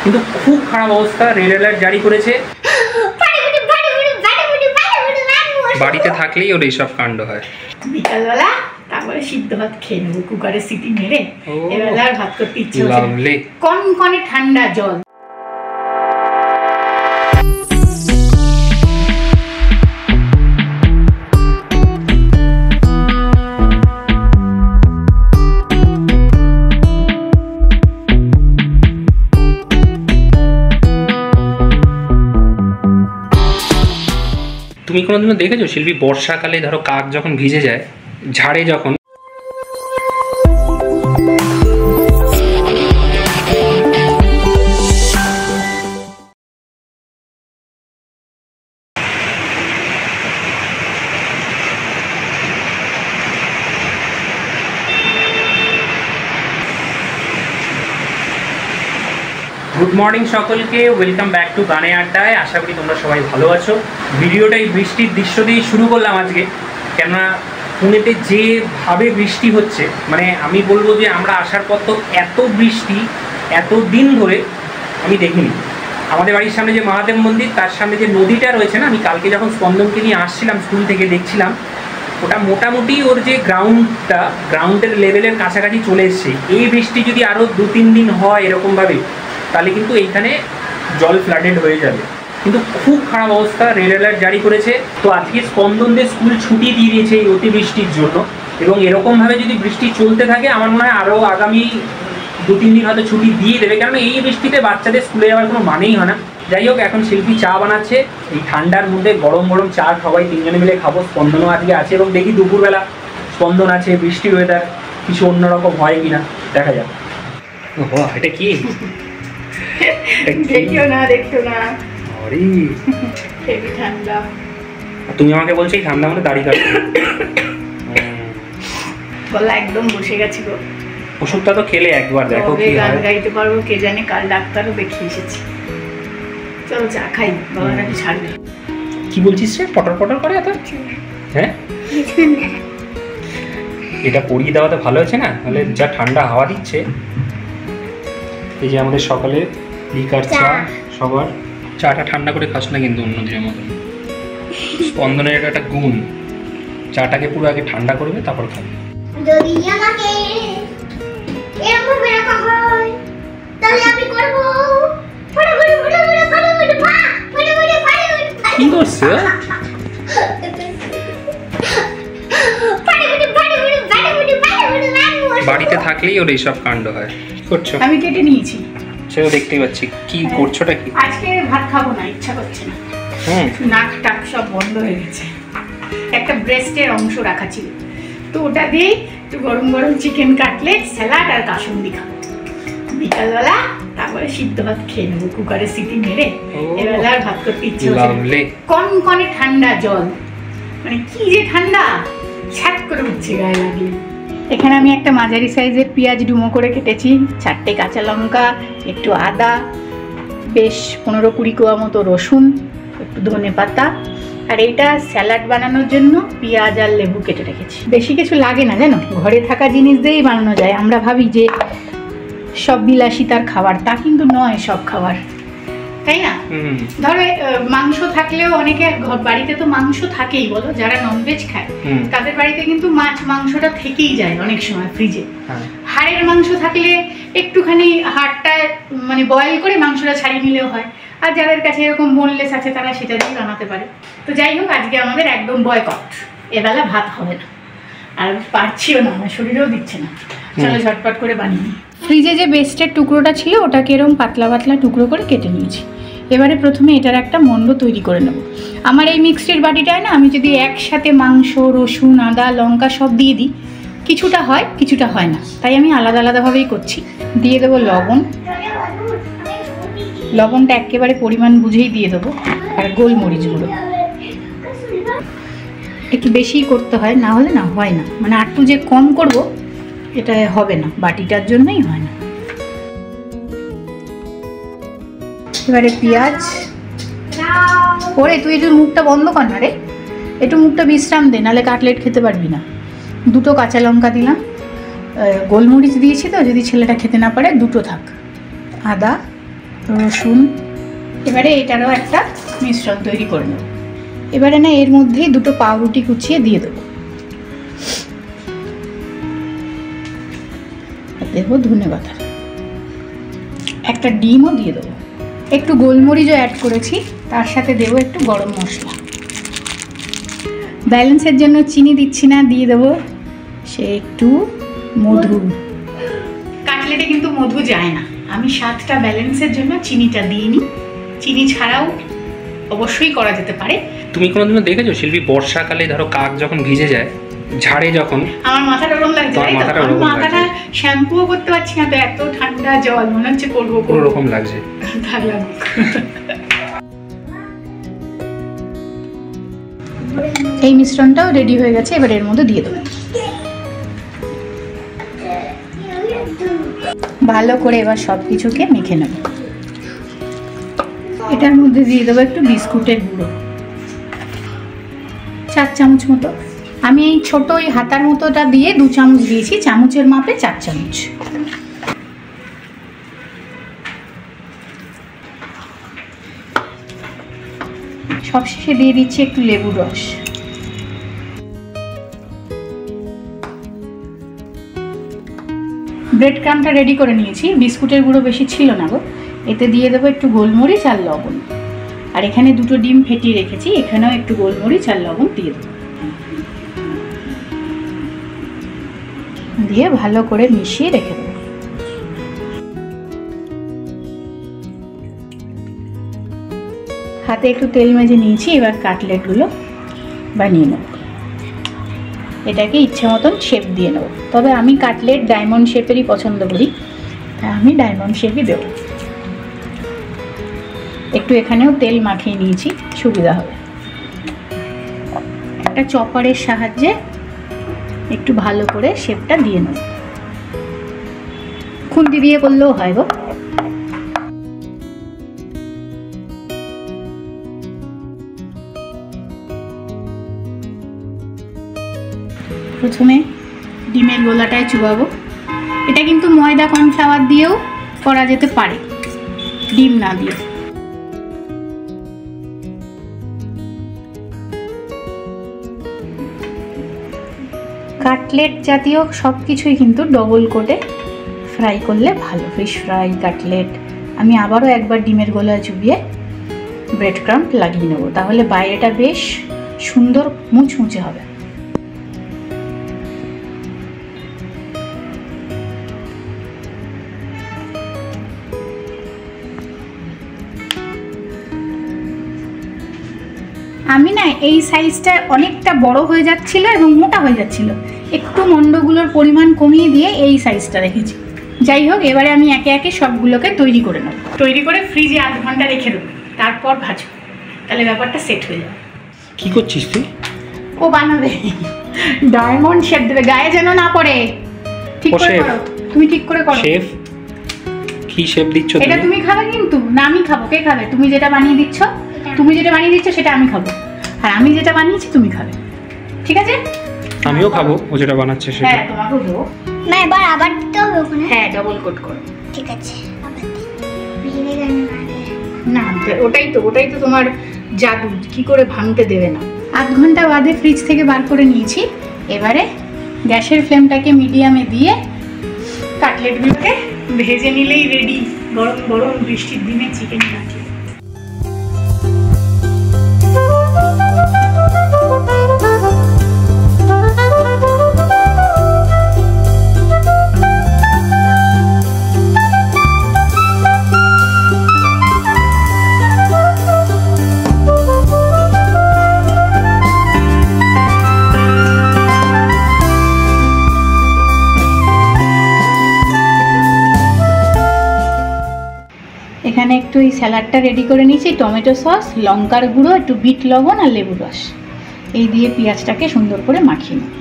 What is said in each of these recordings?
কিন্তু খুব খারাপ অবস্থা, রেড অ্যালার্ট জারি করেছে। বাড়িতে থাকলেই ওর এইসব কাণ্ড হয়। বিকালবেলা তারপরে সিদ্ধ ভাত খেয়ে নেবো, কুকারে সিটি মেরে। এবেলা আর ভাত করতে ইচ্ছে হচ্ছে না, কনকনে ঠান্ডা জল। তুমি কোনোদিনও দেখেছো শিল্পী বর্ষাকালে ধরো কাক যখন ভিজে যায় ঝাড়ে যখন, গুড মর্নিং সকলকে, ওয়েলকাম ব্যাক টু গানে আড্ডায়। আশা করি তোমরা সবাই ভালো আছো। ভিডিওটা এই বৃষ্টির দৃশ্য দিয়েই শুরু করলাম আজকে, কেননা পুনেতে যেভাবে বৃষ্টি হচ্ছে, মানে আমি বলবো যে আমরা আসার পর তো এত বৃষ্টি এত দিন ধরে আমি দেখিনি। আমাদের বাড়ির সামনে যে মহাদেব মন্দির, তার সামনে যে নদীটা রয়েছে না, আমি কালকে যখন স্পন্দনকে নিয়ে আসছিলাম স্কুল থেকে দেখছিলাম, ওটা মোটামুটি ওর যে গ্রাউন্ডের লেভেলের কাছাকাছি চলে এসছে। এই বৃষ্টি যদি আরও 2-3 দিন হয় এরকমভাবে, তাহলে কিন্তু এইখানে জল ফ্লাডেড হয়ে যাবে। কিন্তু খুব খারাপ অবস্থা, রেড অ্যালার্ট জারি করেছে। তো আজকে স্পন্দনদের স্কুল ছুটি দিয়ে দিয়েছে এই অতিবৃষ্টির জন্য, এবং এরকমভাবে যদি বৃষ্টি চলতে থাকে আমার মনে হয় আরও আগামী 2-3 দিন হয়তো ছুটি দিয়ে দেবে, কারণ এই বৃষ্টিতে বাচ্চাদের স্কুলে যাওয়ার কোনো মানেই হয় না। যাই হোক, এখন শিল্পী চা বানাচ্ছে, এই ঠান্ডার মধ্যে গরম গরম চা সবাই 3 জনে মিলে খাবো। স্পন্দনও আজকে আছে, এবং দেখি দুপুরবেলা স্পন্দন আছে, বৃষ্টির ওয়েদার কিছু অন্যরকম হয় কিনা দেখা যাক। ও এটা কি? দেখিও না, দেখো না, আরে হেভি ঠান্ডা। তুমি আমাকে বলছো এই ঠান্ডা মধ্যে দাঁড়িয়ে থাকতে? গলা একদম বসে গেছে গো। ওষুধটা তো খেলে একবার দেখো কি হয়। গান গাইতে পারবো কে জানে, কাল ডাক্তারও দেখিয়ে এসেছি। চলো চা খাই, বাবা নাকি ছাড়বে। কি বলছিস রে, পটর পটর করে এত? হ্যাঁ, এটা পরিয়ে দেওয়াতে ভালো হয়েছে না, তাহলে যা ঠান্ডা হাওয়া দিচ্ছে। এই যে আমাদের সকালে লিকার চা, সবার চাটা ঠান্ডা করে খাস না কিন্তু অন্যদের মতো। স্পন্দনের এটা একটা গুণ, চাটাকে পুরো আগে ঠান্ডা করবে তারপর খাবে। যদি আমাকে এরকম রাখা হয় তাহলে আমি করব কি করছে? বাড়িতে থাকলেই ওর এইসব কাণ্ড হয়। করছো? আমি কেটে নিয়েছি, সেটা দেখতেই পাচ্ছি। কি করছোটা কি? আজকে ভাত খাবো না, ইচ্ছা করছে না। নাক টাক সব বন্ধ হয়ে গেছে। একটা ব্রেস্টের অংশ রাখা ছিল, তো ওটা দিয়ে একটু গরম গরম চিকেন কাটলেট, স্যালাড আর কাসুন্দি খাবো বিকালবেলা। তারপরে সিদ্ধ ভাত খেয়ে নেবো, কুকারে সিটি মেরে। এবেলা আর ভাত করতে ইচ্ছে হচ্ছে না, কনকনে ঠান্ডা জল। মানে কি যে ঠান্ডা, ছ্যাট করে উঠছে গায়ে লাগলে। এখানে আমি একটা মাঝারি সাইজের পেঁয়াজ ডুমো করে কেটেছি, 4টে কাঁচা লঙ্কা, একটু আদা, বেশ 15-20 কোয়া মতো রসুন, একটু ধনে পাতা, আর এটা স্যালাড বানানোর জন্য পেঁয়াজ আর লেবু কেটে রেখেছি। বেশি কিছু লাগে না জানো, ঘরে থাকা জিনিস দিয়েই বানানো যায়। আমরা ভাবি যে সব বিলাসিতার খাবার, তা কিন্তু নয় সব খাবার, তাই না? ধরো মাংস থাকলেও অনেকে বাড়িতে তো মাংস থাকেই, বলো যারা ননভেজ খায় তাদের বাড়িতে কিন্তু মাছ মাংসটা থেকেই যায় অনেক সময় ফ্রিজে। হাড়ের মাংস থাকলে একটুখানি হাড়টা মানে বয়েল করে মাংসটা ছাড়িয়ে নিলেও হয়, আর যাদের কাছে এরকম বোনলেস আছে তারা সেটা দিয়ে বানাতে পারে। তো যাই হোক, আজকে আমাদের একদম বয়কট, এবেলা ভাত হবে না, আর পারছিও না, আমার শরীরেও দিচ্ছে না। চলো ঝটপট করে বানিয়ে নিই। ফ্রিজে যে বেস্টের টুকরোটা ছিল ওটাকে এরকম পাতলা পাতলা টুকরো করে কেটে নিয়েছি। এবারে প্রথমে এটার একটা মণ্ড তৈরি করে নেব। আমার এই মিক্সড বাটিটায় না, আমি যদি একসাথে মাংস, রসুন, আদা, লঙ্কা সব দিয়ে দিই, কিছুটা হয় কিছুটা হয় না, তাই আমি আলাদা আলাদাভাবেই করছি। দিয়ে দেবো লবণ, লবণটা একেবারে পরিমাণ বুঝেই দিয়ে দেবো, আর গোলমরিচ গুঁড়ো একটু বেশিই করতে হয়, না হলে না হয় না, মানে একটু যে কম করব এটা হবে না, বাটিটার জন্যই হয় না। এবারে পেঁয়াজ, ওরে তুই একটু মুখটা বন্ধ কর না রে, একটু মুখটা বিশ্রাম দে, নাহলে কাটলেট খেতে পারবি না। 2টো কাঁচা লঙ্কা দিলাম, গোলমরিচ দিয়েছি তো, যদি ছেলেটা খেতে না পারে 2টো থাক। আদা, রসুন। এবারে এটারও একটা মিশ্রণ তৈরি করে নেব। এবারে না এর মধ্যেই দুটো পাউরুটি কুচিয়ে দিয়ে দেবো, দেবো ধনেপাতা, একটা ডিমও দিয়ে দেবো, একটু গোলমরিচও অ্যাড করেছি, তার সাথে দেবো একটু গরম মশলা। ব্যালেন্সের জন্য চিনি দিচ্ছি না, দিয়ে দেবো সে একটু মধু। কাটলেটে কিন্তু মধু যায় না, আমি স্বাদটা ব্যালেন্সের জন্য চিনিটা দিইনি। চিনি ছাড়াও অবশ্যই করা যেতে পারে। তুমি কোনোদিনও দেখেছো শিল্পী বর্ষাকালে ধরো কাক যখন ভিজে যায় ঝাড়ে যখন, আমার মাথাটা ওরকম লাগছে, মাথাটা শ্যাম্পুও করতে পারছি না, তো এত ঠান্ডা জল মনে হচ্ছে করবো ওরকম লাগছে। এই মিশ্রণটাও রেডি হয়ে গেছে, এবার এর মধ্যে দিয়ে দেবো ভালো করে। এবার সব কিছুকে মেখে নেব। এটার মধ্যে দিয়ে দেবো একটু বিস্কুটের গুঁড়ো, 4 চামচ মতো। আমি এই ছোট ওই হাতার মতোটা দিয়ে 2 চামচ দিয়েছি, চামচের মাপে 4 চামচ। সবশেষে দিয়ে দিচ্ছি একটু লেবুর রস। ব্রেড ক্রামটা রেডি করে নিয়েছি, বিস্কুটের গুঁড়ো বেশি ছিল না গো। এতে দিয়ে দেবো একটু গোলমরিচ আর লবণ, আর এখানে 2টো ডিম ফেটিয়ে রেখেছি, এখানেও একটু গোলমরিচ আর লবণ দিয়ে দেবো। দিয়ে ভালো করে মিশিয়ে রেখে দেবো। হাতে একটু তেল মেজে নিয়েছি, এবার কাটলেটগুলো বানিয়ে নেব। এটাকে ইচ্ছে মতন শেপ দিয়ে নেব, তবে আমি কাটলেট ডায়মন্ড শেপেরই পছন্দ করি, তাই আমি ডায়মন্ড শেপই দেব। একটু এখানেও তেল মাখিয়ে নিয়েছি, সুবিধা হবে। একটা চপারের সাহায্যে একটু ভালো করে শেপটা দিয়ে নেব, খুন্তি দিয়ে করলেও হয় গো। প্রথমে ডিমের গোলাটায় চুবাবো। এটা কিন্তু ময়দা কর্নফ্লাওয়ার দিয়েও করা যেতে পারে, ডিম না দিয়ে। কাটলেট জাতীয় সব কিছুই কিন্তু ডবল কোটে ফ্রাই করলে ভালো, ফিশ ফ্রাই, কাটলেট। আমি আবারও একবার ডিমের গোলায় চুবিয়ে ব্রেড ক্রাম্প লাগিয়ে নেবো, তাহলে বাইরেটা বেশ সুন্দর মুচমুচে হবে। আমি না এই সাইজটা অনেকটা বড় হয়ে যাচ্ছিল এবং মোটা হয়ে যাচ্ছিল, একটু মন্ডগুলোর পরিমাণ কমিয়ে দিয়ে এই সাইজটা রেখেছি। যাই হোক, এবারে আমি একে একে সবগুলোকে তৈরি করে নেব। তৈরি করে ফ্রিজে 8 ঘন্টা রেখে দেবো, তারপর ভাজবো, তাহলে ব্যাপারটা সেট হয়ে যাবে। কি করছিস তুই? ও বানাবে ডায়মন্ড শেপ দেবে, গায়ে যেন না পড়ে। ঠিক করে করো, তুমি ঠিক করে করো। শেফ কি শেপ দিচ্ছ? এটা তুমি খাবে কিন্তু না আমি খাবো? কে খাবে? তুমি যেটা বানিয়ে দিচ্ছ, তুমি যেটা বানিয়ে দিচ্ছ সেটা আমি খাবো, আর আমি যেটা বানিয়েছি তুমি খাবে, ঠিক আছে? আমিও খাবো ও যেটা বানাচ্ছে সেটা। হ্যাঁ, তোমাকেও দেবো। না এবার আবার দিতে হবে ওখানে? হ্যাঁ, ডবল কোট করো। ঠিক আছে, আবার ভিজে গেল না, ওটাই তো তোমার জাদু, কি করে ভাঙতে দেবে না। 8 ঘন্টা বাদে ফ্রিজ থেকে বার করে নিয়েছি। এবারে গ্যাসের ফ্লেমটাকে মিডিয়ামে দিয়ে কাটলেটগুলোকে ভেজে নিলেই রেডি গরম গরম বৃষ্টির দিনে চিকেন কাটলেট। এখানে একটু এই স্যালাডটা রেডি করে নিয়েছি, টমেটো সস, লঙ্কার গুঁড়ো, একটু বিট লবণ আর লেবুর রস, এই দিয়ে পেঁয়াজটাকে সুন্দর করে মাখিয়ে নিই।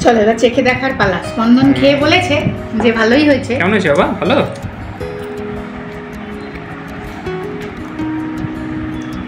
চলো এবার চেখে দেখার পালা। স্পন্দন খেয়ে বলেছে যে ভালোই হয়েছে। কেমন হয়েছে বাবা? ভালো।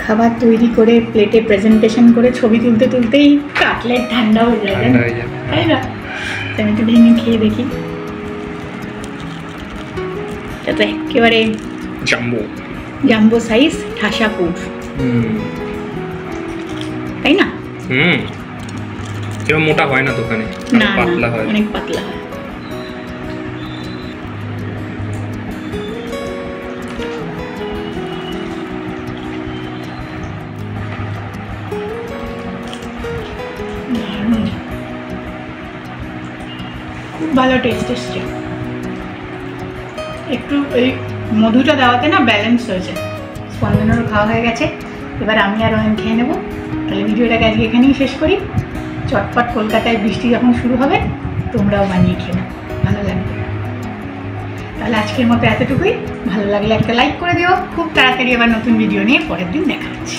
খাবার তৈরি করে প্লেটে প্রেজেন্টেশন করে ছবি তুলতে তুলতেই কাটলেট ঠান্ডা হয়ে যায়, তাই না? আমি একটু ভেঙে খেয়ে দেখি। এটা তো একেবারে জাম্বো সাইজ ঠাসা পুর, তাই না? এরকম মোটা হয় না দোকানে, না পাতলা হয়, অনেক পাতলা হয়। খুব ভালো টেস্ট এসছে। একটু এই মধুটা দেওয়াতে না ব্যালেন্স হয়েছে। স্পন্দনেরও খাওয়া হয়ে গেছে, এবার আমি আর অয়ন খেয়ে নেবো। তাহলে ভিডিওটাকে আজকে এখানেই শেষ করি। চটপট কলকাতায় বৃষ্টি যখন শুরু হবে তোমরাও বানিয়ে খেয়ে নাও, ভালো লাগবে। তাহলে আজকের মতো এতটুকুই। ভালো লাগলে একটা লাইক করে দিও। খুব তাড়াতাড়ি আবার নতুন ভিডিও নিয়ে পরের দিন দেখা হচ্ছে।